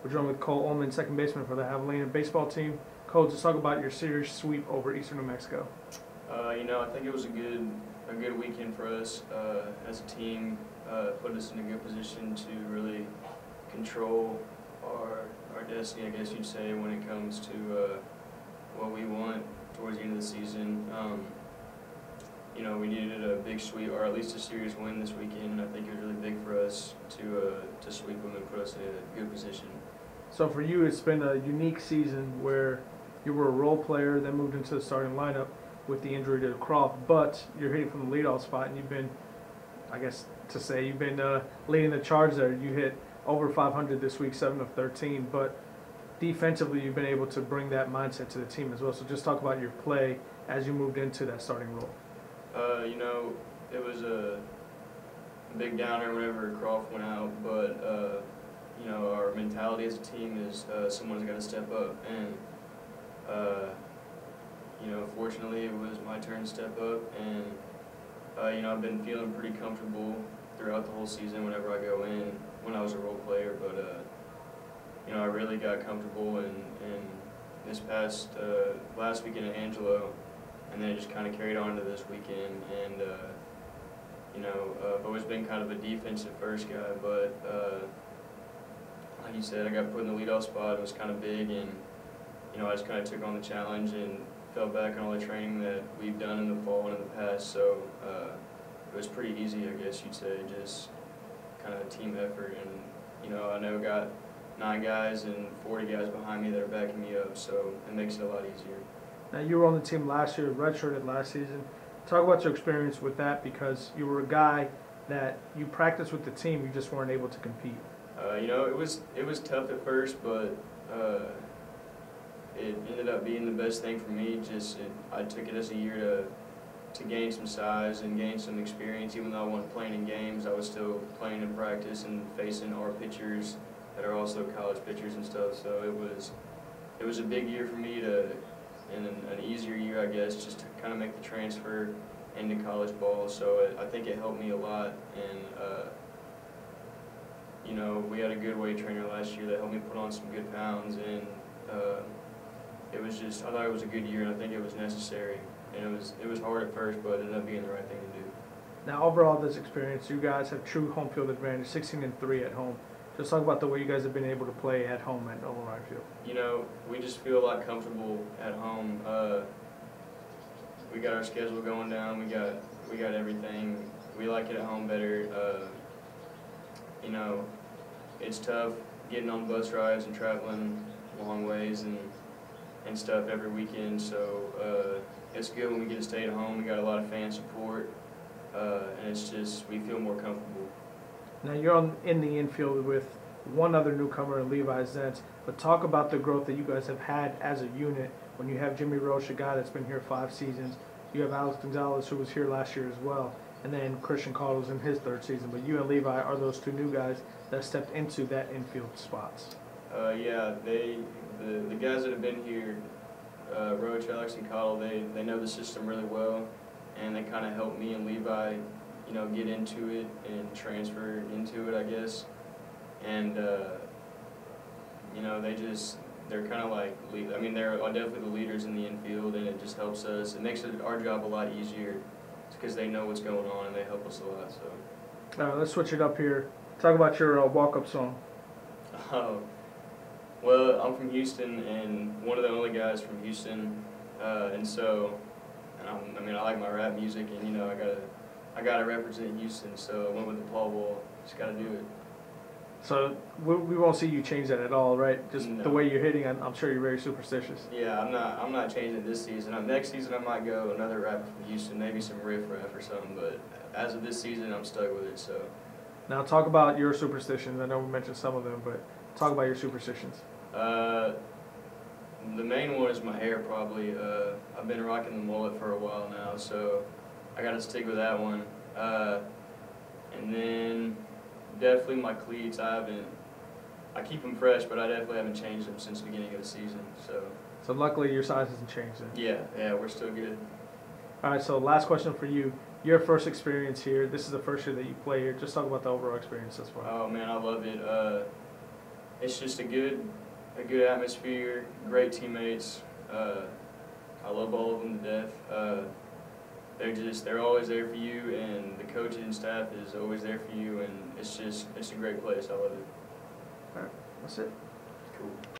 We're joined with Kohl Ullman, second baseman for the Javelina baseball team. Kohl, just talk about your series sweep over Eastern New Mexico. I think it was a good weekend for us as a team. Put us in a good position to really control our destiny, I guess you'd say, when it comes to what we want towards the end of the season. We needed a big sweep, or at least a series win this weekend, and I think it was really big for us to sweep them and put us in a good position. So for you, it's been a unique season where you were a role player, then moved into the starting lineup with the injury to Croft, but you're hitting from the leadoff spot, and you've been, I guess to say, you've been leading the charge there. You hit over 500 this week, 7 of 13, but defensively you've been able to bring that mindset to the team as well. So just talk about your play as you moved into that starting role. It was a big downer whenever Croft went out, but our mentality as a team is someone's got to step up, and fortunately it was my turn to step up, and I've been feeling pretty comfortable throughout the whole season whenever I go in when I was a role player, but I really got comfortable in this past last weekend at Angelo, and then it just kind of carried on to this weekend, and I've always been kind of a defensive first guy, but like you said, I got put in the leadoff spot. It was kind of big, and I just kind of took on the challenge and fell back on all the training that we've done in the fall and in the past, so it was pretty easy, I guess you'd say, just kind of a team effort, and I know I got 9 guys and 40 guys behind me that are backing me up, so it makes it a lot easier. Now, you were on the team last year, redshirted last season. Talk about your experience with that, because you were a guy that you practiced with the team, you just weren't able to compete. It was tough at first, but it ended up being the best thing for me. I took it as a year to gain some size and gain some experience. Even though I wasn't playing in games, I was still playing in practice and facing our pitchers that are also college pitchers and stuff. So it was a big year for me and an easier year, I guess, just to kind of make the transfer into college ball. So I think it helped me a lot, and we had a good weight trainer last year that helped me put on some good pounds, and I thought it was a good year, and I think it was necessary. And it was hard at first, but it ended up being the right thing to do. Now, overall, this experience, you guys have true home field advantage, 16-3 at home. Just talk about the way you guys have been able to play at home at Illinois Field. We just feel a lot comfortable at home. We got our schedule going down. We got everything. We like it at home better. It's tough getting on bus rides and traveling long ways and stuff every weekend. So it's good when we get to stay at home. We got a lot of fan support, and it's just we feel more comfortable. Now, you're in the infield with one other newcomer, Levi Zentz, but talk about the growth that you guys have had as a unit when you have Jimmy Roche, a guy that's been here 5 seasons. You have Alex Gonzalez, who was here last year as well, and then Christian Caldwell's in his 3rd season. But you and Levi are those 2 new guys that stepped into that infield spots. Yeah, the guys that have been here, Roach, Alex, and Cottle, they know the system really well, and they kind of helped me and Levi get into it and transfer into it, I guess. And, they're kind of like, they're definitely the leaders in the infield, and it just helps us. It makes our job a lot easier because they know what's going on and they help us a lot. So. Let's switch it up here. Talk about your walk-up song. Oh, well, I'm from Houston, and one of the only guys from Houston, I like my rap music, and I gotta represent Houston, so I went with the Paul Wall. Just gotta do it. So we won't see you change that at all, right? Just no. The way you're hitting, I'm sure you're very superstitious. Yeah, I'm not changing it this season. Next season I might go another rapper from Houston, maybe some riff rap or something. But as of this season, I'm stuck with it. So. Now talk about your superstitions. I know we mentioned some of them, but talk about your superstitions. The main one is my hair, probably. I've been rocking the mullet for a while now, so I got to stick with that one. And then definitely my cleats. I keep them fresh, but I definitely haven't changed them since the beginning of the season. So luckily your size hasn't changed then. Yeah, we're still good. All right, so last question for you. Your first experience here, this is the first year that you play here. Just talk about the overall experience thus far. Oh, man, I love it. it's just a good atmosphere, great teammates. I love all of them to death. They're always there for you, and the coaching staff is always there for you, and it's a great place. I love it. All right, that's it. Cool.